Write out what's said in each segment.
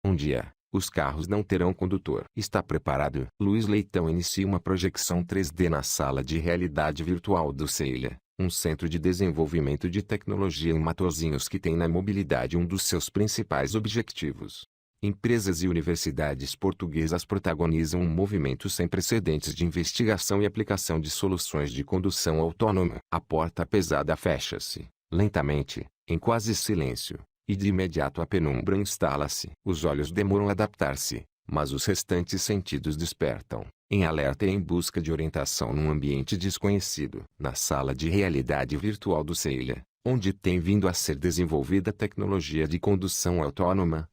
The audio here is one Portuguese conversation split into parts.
Um dia, os carros não terão condutor. Está preparado? Luiz Leitão inicia uma projeção 3D na sala de realidade virtual do CEILA, um centro de desenvolvimento de tecnologia em Matosinhos que tem na mobilidade um dos seus principais objetivos. Empresas e universidades portuguesas protagonizam um movimento sem precedentes de investigação e aplicação de soluções de condução autônoma. A porta pesada fecha-se, lentamente, em quase silêncio, e de imediato a penumbra instala-se. Os olhos demoram a adaptar-se, mas os restantes sentidos despertam, em alerta e em busca de orientação num ambiente desconhecido. Na sala de realidade virtual do CEILA, onde tem vindo a ser desenvolvida a tecnologia de condução autônoma,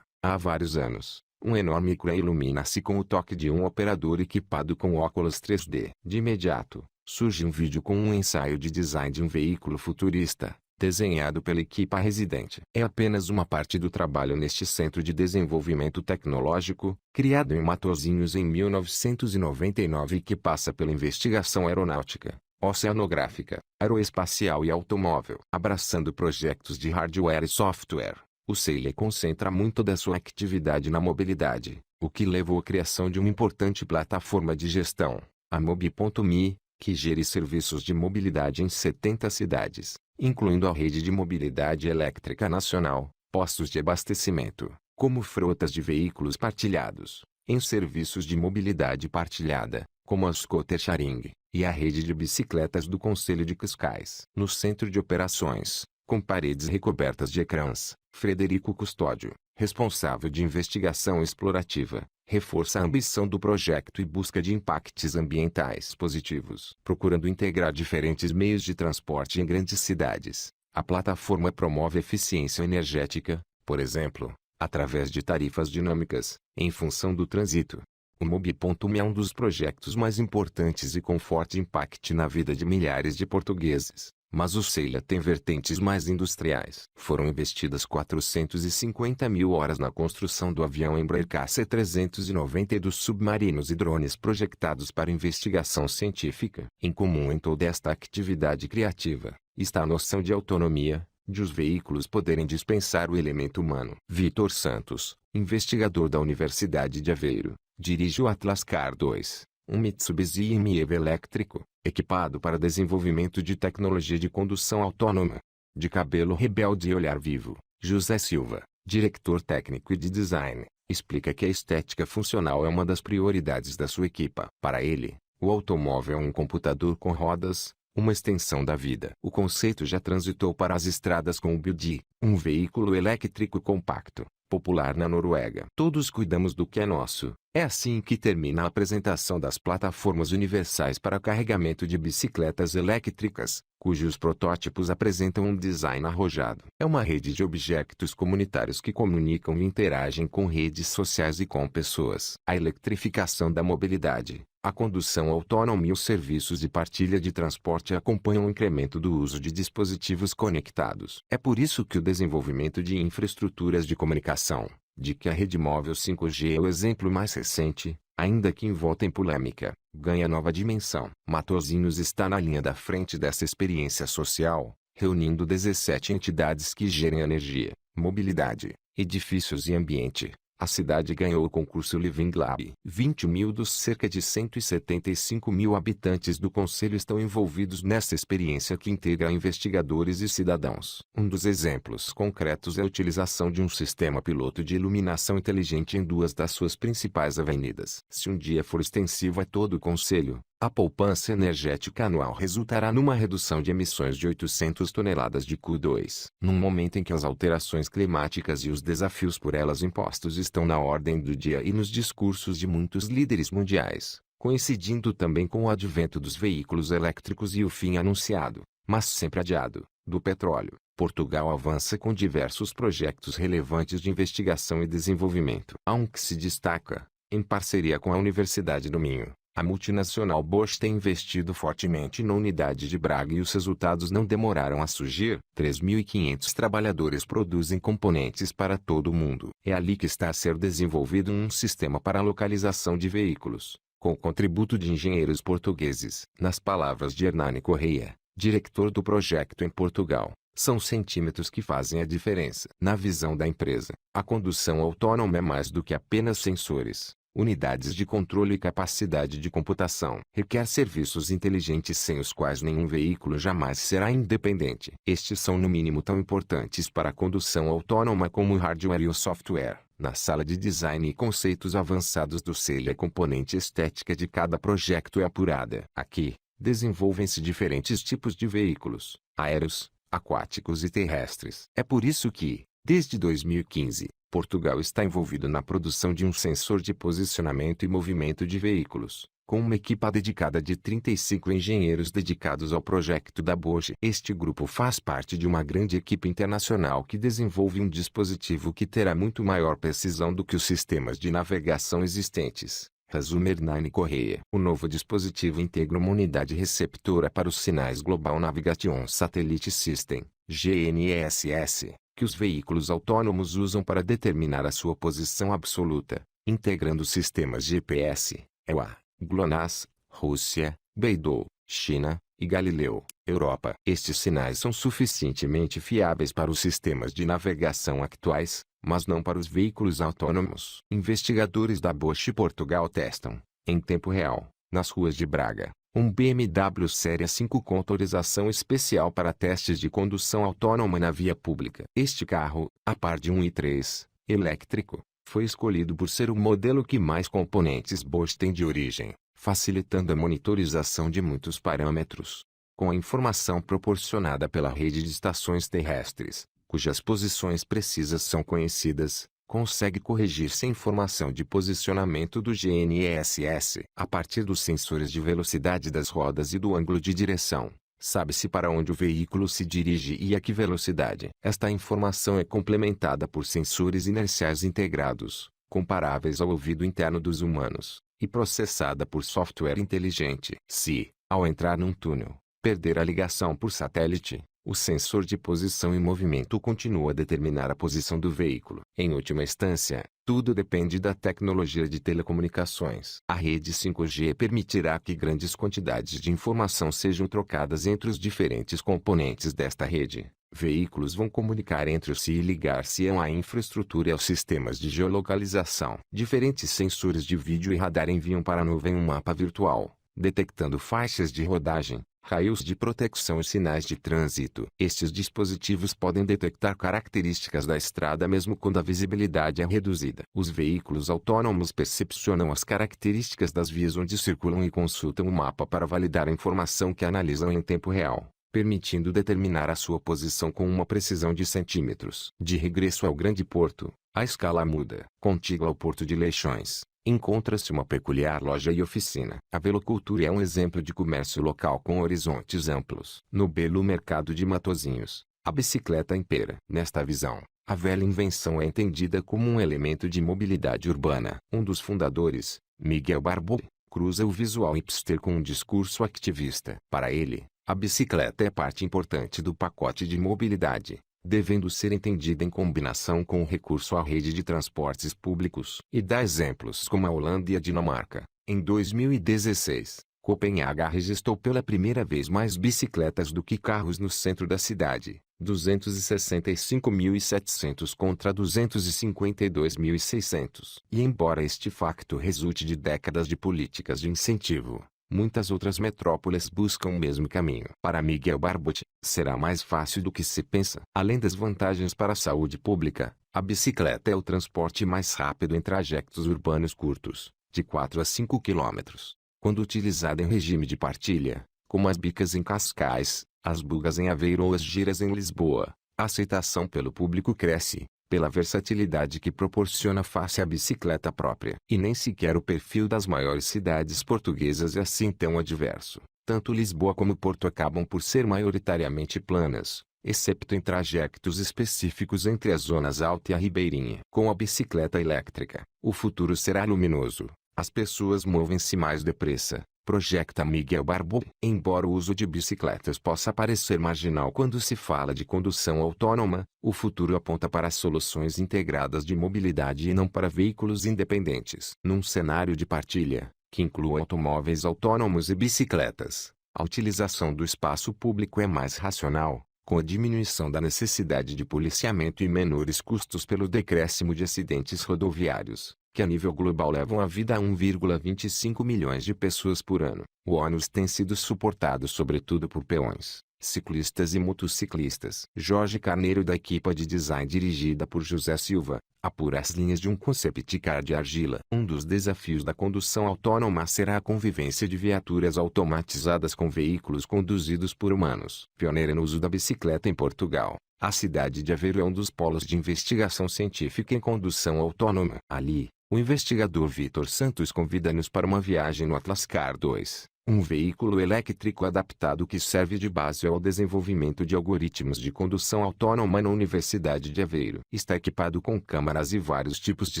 há vários anos, um enorme ecrã ilumina-se com o toque de um operador equipado com óculos 3D. De imediato, surge um vídeo com um ensaio de design de um veículo futurista, desenhado pela equipa residente. É apenas uma parte do trabalho neste Centro de Desenvolvimento Tecnológico, criado em Matosinhos em 1999 e que passa pela investigação aeronáutica, oceanográfica, aeroespacial e automóvel. Abraçando projetos de hardware e software, o CEILA concentra muito da sua atividade na mobilidade, o que levou à criação de uma importante plataforma de gestão, a Mobi.me, que gere serviços de mobilidade em 70 cidades, incluindo a rede de mobilidade elétrica nacional, postos de abastecimento, como frotas de veículos partilhados, em serviços de mobilidade partilhada, como a Scooter Sharing, e a rede de bicicletas do Concelho de Cascais. No centro de operações, com paredes recobertas de ecrãs, Frederico Custódio, responsável de investigação explorativa, reforça a ambição do projeto e busca de impactos ambientais positivos. Procurando integrar diferentes meios de transporte em grandes cidades, a plataforma promove eficiência energética, por exemplo, através de tarifas dinâmicas, em função do trânsito. O Mobi.me é um dos projetos mais importantes e com forte impacto na vida de milhares de portugueses. Mas o CEILA tem vertentes mais industriais. Foram investidas 450 mil horas na construção do avião Embraer KC-390 e dos submarinos e drones projetados para investigação científica. Em comum em toda esta atividade criativa, está a noção de autonomia, de os veículos poderem dispensar o elemento humano. Vitor Santos, investigador da Universidade de Aveiro, dirige o Atlas Car 2. Um Mitsubishi ME elétrico, equipado para desenvolvimento de tecnologia de condução autônoma. De cabelo rebelde e olhar vivo, José Silva, diretor técnico e de design, explica que a estética funcional é uma das prioridades da sua equipa. Para ele, o automóvel é um computador com rodas, uma extensão da vida. O conceito já transitou para as estradas com o Budi, um veículo elétrico compacto, popular na Noruega. Todos cuidamos do que é nosso. É assim que termina a apresentação das plataformas universais para carregamento de bicicletas elétricas, cujos protótipos apresentam um design arrojado. É uma rede de objetos comunitários que comunicam e interagem com redes sociais e com pessoas. A eletrificação da mobilidade, a condução autônoma e os serviços de partilha de transporte acompanham o incremento do uso de dispositivos conectados. É por isso que o desenvolvimento de infraestruturas de comunicação, de que a rede móvel 5G é o exemplo mais recente, ainda que envolta em polêmica, ganha nova dimensão. Matosinhos está na linha da frente dessa experiência social, reunindo 17 entidades que gerem energia, mobilidade, edifícios e ambiente. A cidade ganhou o concurso Living Lab. 20 mil dos cerca de 175 mil habitantes do concelho estão envolvidos nessa experiência que integra investigadores e cidadãos. Um dos exemplos concretos é a utilização de um sistema piloto de iluminação inteligente em duas das suas principais avenidas. Se um dia for extensivo a todo o concelho, a poupança energética anual resultará numa redução de emissões de 800 toneladas de CO2. Num momento em que as alterações climáticas e os desafios por elas impostos estão na ordem do dia e nos discursos de muitos líderes mundiais, coincidindo também com o advento dos veículos elétricos e o fim anunciado, mas sempre adiado, do petróleo, Portugal avança com diversos projetos relevantes de investigação e desenvolvimento. Há um que se destaca, em parceria com a Universidade do Minho. A multinacional Bosch tem investido fortemente na unidade de Braga e os resultados não demoraram a surgir. 3.500 trabalhadores produzem componentes para todo o mundo. É ali que está a ser desenvolvido um sistema para a localização de veículos, com o contributo de engenheiros portugueses. Nas palavras de Hernani Correia, diretor do projeto em Portugal, São centímetros que fazem a diferença. Na visão da empresa, a condução autônoma é mais do que apenas sensores, unidades de controle e capacidade de computação. Requer serviços inteligentes sem os quais nenhum veículo jamais será independente. Estes são no mínimo tão importantes para a condução autônoma como o hardware e o software. Na sala de design e conceitos avançados do SEIL, a componente estética de cada projeto é apurada. Aqui, desenvolvem-se diferentes tipos de veículos, aéreos, aquáticos e terrestres. É por isso que, desde 2015, Portugal está envolvido na produção de um sensor de posicionamento e movimento de veículos, com uma equipa dedicada de 35 engenheiros dedicados ao projeto da Bosch. Este grupo faz parte de uma grande equipe internacional que desenvolve um dispositivo que terá muito maior precisão do que os sistemas de navegação existentes. Resume Hernani Correia. O novo dispositivo integra uma unidade receptora para os sinais Global Navigation Satellite System, GNSS, que os veículos autônomos usam para determinar a sua posição absoluta, integrando sistemas GPS, EUA, GLONASS, Rússia, Beidou, China, e Galileu, Europa. Estes sinais são suficientemente fiáveis para os sistemas de navegação atuais, mas não para os veículos autônomos. Investigadores da Bosch Portugal testam, em tempo real, nas ruas de Braga, um BMW Série 5 com autorização especial para testes de condução autônoma na via pública. Este carro, a par de um i3, elétrico, foi escolhido por ser o modelo que mais componentes Bosch tem de origem, facilitando a monitorização de muitos parâmetros. Com a informação proporcionada pela rede de estações terrestres, cujas posições precisas são conhecidas, consegue corrigir-se a informação de posicionamento do GNSS. A partir dos sensores de velocidade das rodas e do ângulo de direção, sabe-se para onde o veículo se dirige e a que velocidade. Esta informação é complementada por sensores inerciais integrados, comparáveis ao ouvido interno dos humanos, e processada por software inteligente. Se, ao entrar num túnel, perder a ligação por satélite, o sensor de posição e movimento continua a determinar a posição do veículo. Em última instância, tudo depende da tecnologia de telecomunicações. A rede 5G permitirá que grandes quantidades de informação sejam trocadas entre os diferentes componentes desta rede. Veículos vão comunicar entre si e ligar-se à infraestrutura e aos sistemas de geolocalização. Diferentes sensores de vídeo e radar enviam para a nuvem um mapa virtual, detectando faixas de rodagem, raios de proteção e sinais de trânsito. Estes dispositivos podem detectar características da estrada mesmo quando a visibilidade é reduzida. Os veículos autônomos percepcionam as características das vias onde circulam e consultam o mapa para validar a informação que analisam em tempo real, permitindo determinar a sua posição com uma precisão de centímetros. De regresso ao Grande Porto, a escala muda. Contígua ao Porto de Leixões, encontra-se uma peculiar loja e oficina. A velocultura é um exemplo de comércio local com horizontes amplos. No belo mercado de Matosinhos, a bicicleta impera. Nesta visão, a velha invenção é entendida como um elemento de mobilidade urbana. Um dos fundadores, Miguel Barbo, cruza o visual hipster com um discurso ativista. Para ele, a bicicleta é parte importante do pacote de mobilidade, devendo ser entendida em combinação com o recurso à rede de transportes públicos. E dá exemplos como a Holanda e a Dinamarca. Em 2016, Copenhaga registrou pela primeira vez mais bicicletas do que carros no centro da cidade, 265.700 contra 252.600. E embora este facto resulte de décadas de políticas de incentivo, muitas outras metrópoles buscam o mesmo caminho. Para Miguel Barbot, será mais fácil do que se pensa. Além das vantagens para a saúde pública, a bicicleta é o transporte mais rápido em trajetos urbanos curtos, de 4 a 5 quilômetros. Quando utilizada em regime de partilha, como as bicas em Cascais, as bugas em Aveiro ou as giras em Lisboa, a aceitação pelo público cresce, pela versatilidade que proporciona face à bicicleta própria. E nem sequer o perfil das maiores cidades portuguesas é assim tão adverso. Tanto Lisboa como Porto acabam por ser maioritariamente planas, excepto em trajetos específicos entre as zonas alta e a ribeirinha. Com a bicicleta elétrica, o futuro será luminoso. As pessoas movem-se mais depressa, projeta Miguel Barbo. Embora o uso de bicicletas possa parecer marginal quando se fala de condução autônoma, o futuro aponta para soluções integradas de mobilidade e não para veículos independentes. Num cenário de partilha, que inclua automóveis autônomos e bicicletas, a utilização do espaço público é mais racional, com a diminuição da necessidade de policiamento e menores custos pelo decréscimo de acidentes rodoviários, que a nível global levam a vida a 1,25 milhões de pessoas por ano. O ônus tem sido suportado sobretudo por peões, ciclistas e motociclistas. Jorge Carneiro, da equipa de design dirigida por José Silva, apura as linhas de um concept car de argila. Um dos desafios da condução autônoma será a convivência de viaturas automatizadas com veículos conduzidos por humanos. Pioneira no uso da bicicleta em Portugal, a cidade de Aveiro é um dos polos de investigação científica em condução autônoma. Ali, o investigador Vítor Santos convida-nos para uma viagem no Atlas Car 2. Um veículo elétrico adaptado que serve de base ao desenvolvimento de algoritmos de condução autônoma na Universidade de Aveiro. Está equipado com câmaras e vários tipos de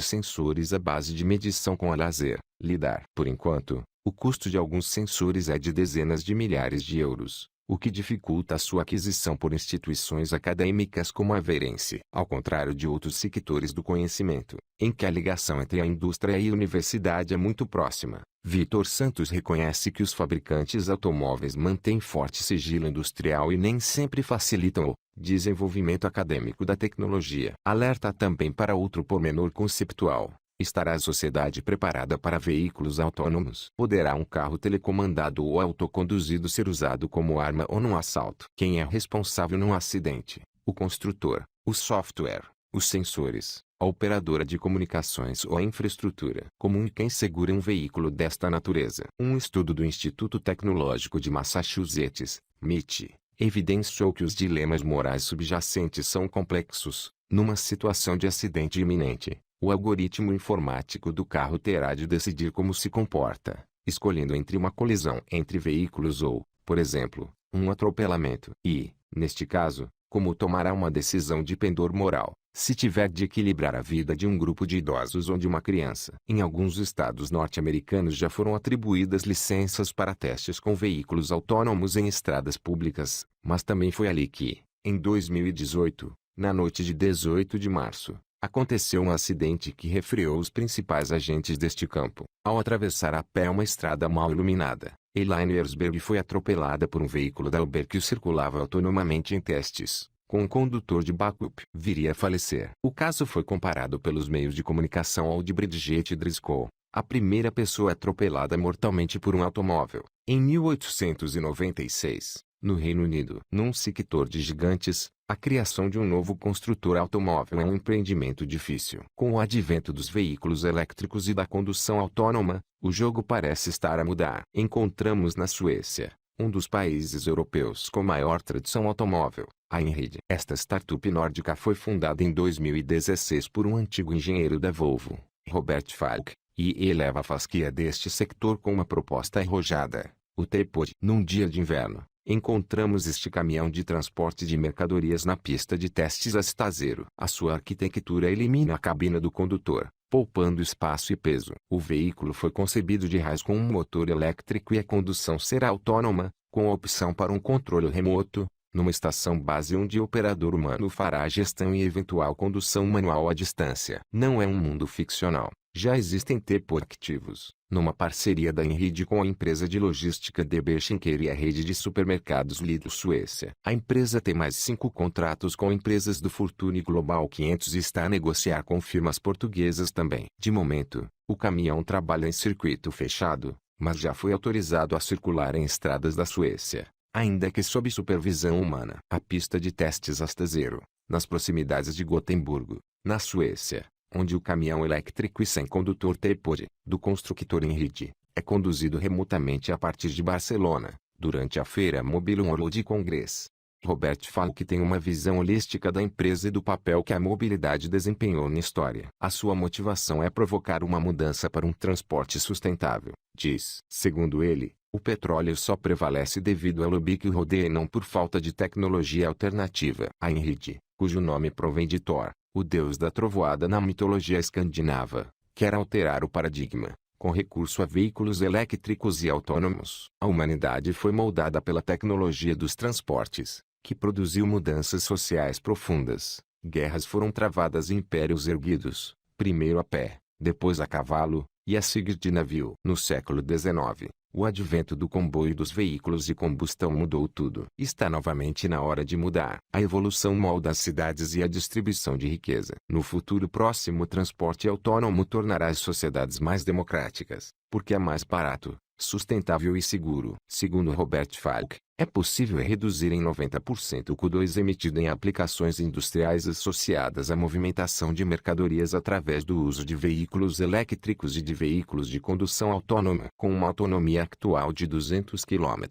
sensores à base de medição com a laser, lidar. Por enquanto, o custo de alguns sensores é de dezenas de milhares de euros, o que dificulta a sua aquisição por instituições acadêmicas como a aveirense. Ao contrário de outros sectores do conhecimento, em que a ligação entre a indústria e a universidade é muito próxima, Vítor Santos reconhece que os fabricantes automóveis mantêm forte sigilo industrial e nem sempre facilitam o desenvolvimento acadêmico da tecnologia. Alerta também para outro pormenor conceptual. Estará a sociedade preparada para veículos autônomos? Poderá um carro telecomandado ou autoconduzido ser usado como arma ou num assalto? Quem é responsável num acidente? O construtor, o software, os sensores, a operadora de comunicações ou a infraestrutura comum? Quem segura um veículo desta natureza? Um estudo do Instituto Tecnológico de Massachusetts, MIT, evidenciou que os dilemas morais subjacentes são complexos. Numa situação de acidente iminente, o algoritmo informático do carro terá de decidir como se comporta, escolhendo entre uma colisão entre veículos ou, por exemplo, um atropelamento. E, neste caso, como tomará uma decisão de pendor moral, se tiver de equilibrar a vida de um grupo de idosos ou de uma criança. Em alguns estados norte-americanos já foram atribuídas licenças para testes com veículos autônomos em estradas públicas, mas também foi ali que, em 2018, na noite de 18 de março, aconteceu um acidente que refreou os principais agentes deste campo. Ao atravessar a pé uma estrada mal iluminada, Elaine Erzberg foi atropelada por um veículo da Uber que circulava autonomamente em testes, com um condutor de backup. Viria a falecer. O caso foi comparado pelos meios de comunicação ao de Bridget Driscoll, a primeira pessoa atropelada mortalmente por um automóvel, em 1896, no Reino Unido. Num sector de gigantes, a criação de um novo construtor automóvel é um empreendimento difícil. Com o advento dos veículos elétricos e da condução autônoma, o jogo parece estar a mudar. Encontramos na Suécia, um dos países europeus com maior tradição automóvel, a Einrid. Esta startup nórdica foi fundada em 2016 por um antigo engenheiro da Volvo, Robert Falk, e eleva a fasquia deste sector com uma proposta arrojada, o T-Pod. Num dia de inverno, encontramos este caminhão de transporte de mercadorias na pista de testes Asta Zero. A sua arquitetura elimina a cabina do condutor, poupando espaço e peso. O veículo foi concebido de raiz com um motor elétrico e a condução será autônoma, com a opção para um controle remoto, numa estação base onde o operador humano fará a gestão e eventual condução manual à distância. Não é um mundo ficcional. Já existem T-Pod ativos, numa parceria da Einrid com a empresa de logística DB Schenker e a rede de supermercados Lidl Suécia. A empresa tem mais 5 contratos com empresas do Fortune Global 500 e está a negociar com firmas portuguesas também. De momento, o caminhão trabalha em circuito fechado, mas já foi autorizado a circular em estradas da Suécia, ainda que sob supervisão humana. A pista de testes Asta Zero, nas proximidades de Gotemburgo, na Suécia, onde o caminhão elétrico e sem condutor T-Pod, do construtor Einrid, é conduzido remotamente a partir de Barcelona, durante a Feira Mobile World Congress. Robert Falk tem uma visão holística da empresa e do papel que a mobilidade desempenhou na história. A sua motivação é provocar uma mudança para um transporte sustentável, diz. Segundo ele, o petróleo só prevalece devido ao lobby que o rodeia e não por falta de tecnologia alternativa. A Einrid, cujo nome provém de Thor, o deus da trovoada na mitologia escandinava, quer alterar o paradigma, com recurso a veículos elétricos e autônomos. A humanidade foi moldada pela tecnologia dos transportes, que produziu mudanças sociais profundas. Guerras foram travadas e impérios erguidos, primeiro a pé, depois a cavalo, e a seguir de navio. No século XIX, O advento do comboio e dos veículos de combustão mudou tudo. Está novamente na hora de mudar. A evolução molda as cidades e a distribuição de riqueza. No futuro próximo, o transporte autônomo tornará as sociedades mais democráticas, porque é mais barato, sustentável e seguro. Segundo Robert Falk, é possível reduzir em 90% o CO2 emitido em aplicações industriais associadas à movimentação de mercadorias através do uso de veículos elétricos e de veículos de condução autônoma. Com uma autonomia atual de 200 km,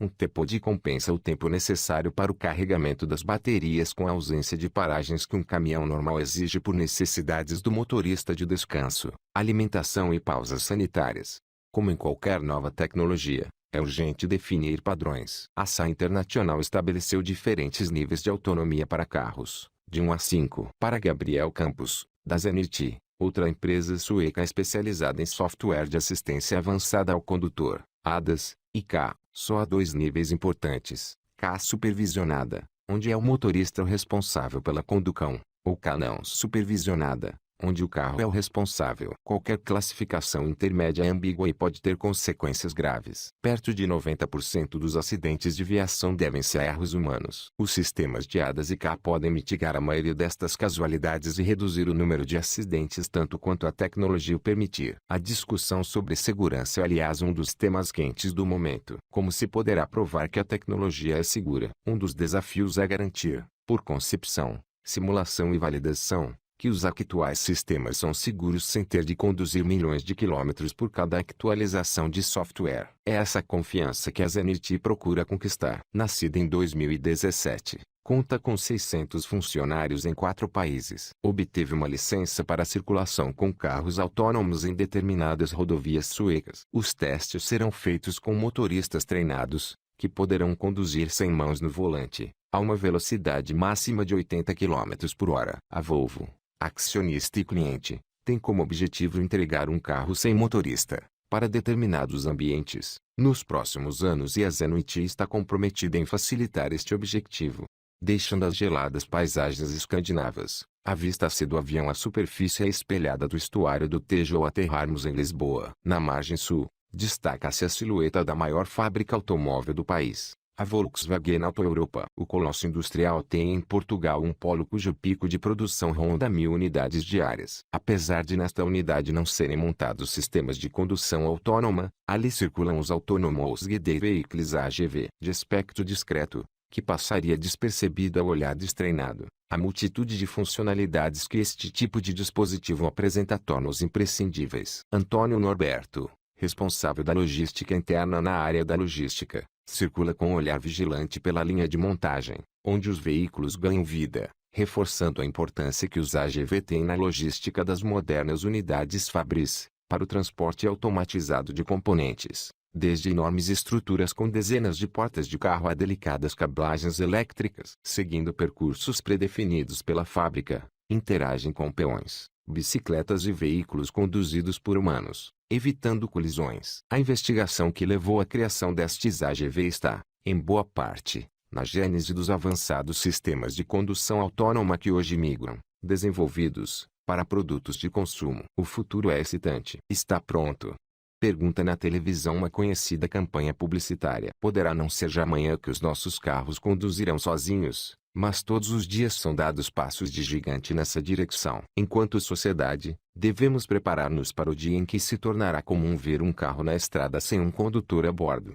um T-Pod compensa o tempo necessário para o carregamento das baterias com a ausência de paragens que um caminhão normal exige por necessidades do motorista de descanso, alimentação e pausas sanitárias. Como em qualquer nova tecnologia, é urgente definir padrões. A SA Internacional estabeleceu diferentes níveis de autonomia para carros, de 1 a 5. Para Gabriel Campos, da Zenit, outra empresa sueca especializada em software de assistência avançada ao condutor, ADAS, e K, só há 2 níveis importantes: K supervisionada, onde é o motorista o responsável pela condução, ou K não supervisionada, onde o carro é o responsável. Qualquer classificação intermédia é ambígua e pode ter consequências graves. Perto de 90% dos acidentes de viação devem-se a erros humanos. Os sistemas de ADAS e K podem mitigar a maioria destas casualidades e reduzir o número de acidentes tanto quanto a tecnologia o permitir. A discussão sobre segurança é, aliás, um dos temas quentes do momento. Como se poderá provar que a tecnologia é segura? Um dos desafios é garantir, por concepção, simulação e validação, que os atuais sistemas são seguros sem ter de conduzir milhões de quilômetros por cada atualização de software. É essa confiança que a Zenit procura conquistar. Nascida em 2017, conta com 600 funcionários em 4 países. Obteve uma licença para circulação com carros autônomos em determinadas rodovias suecas. Os testes serão feitos com motoristas treinados, que poderão conduzir sem mãos no volante, a uma velocidade máxima de 80 km por hora. A Volvo, acionista e cliente, tem como objetivo entregar um carro sem motorista, para determinados ambientes, nos próximos anos, e a Zenit está comprometida em facilitar este objetivo. Deixando as geladas paisagens escandinavas, avista-se do avião a superfície espelhada do estuário do Tejo ao aterrarmos em Lisboa. Na margem sul, destaca-se a silhueta da maior fábrica automóvel do país, a Volkswagen Auto Europa. O colosso industrial tem em Portugal um polo cujo pico de produção ronda 1000 unidades diárias. Apesar de nesta unidade não serem montados sistemas de condução autônoma, ali circulam os Autonomous Guided Vehicles AGV, de aspecto discreto, que passaria despercebido ao olhar destreinado. A multitude de funcionalidades que este tipo de dispositivo apresenta torna-os imprescindíveis. Antônio Norberto, responsável da logística interna na área da logística, circula com um olhar vigilante pela linha de montagem, onde os veículos ganham vida, reforçando a importância que os AGV têm na logística das modernas unidades Fabris, para o transporte automatizado de componentes, desde enormes estruturas com dezenas de portas de carro a delicadas cablagens elétricas. Seguindo percursos predefinidos pela fábrica, interagem com peões, bicicletas e veículos conduzidos por humanos, evitando colisões. A investigação que levou à criação destes AGV está, em boa parte, na gênese dos avançados sistemas de condução autônoma que hoje migram, desenvolvidos, para produtos de consumo. O futuro é excitante. Está pronto? Pergunta na televisão uma conhecida campanha publicitária. Poderá não ser já amanhã que os nossos carros conduzirão sozinhos, mas todos os dias são dados passos de gigante nessa direção. Enquanto sociedade, devemos preparar-nos para o dia em que se tornará comum ver um carro na estrada sem um condutor a bordo.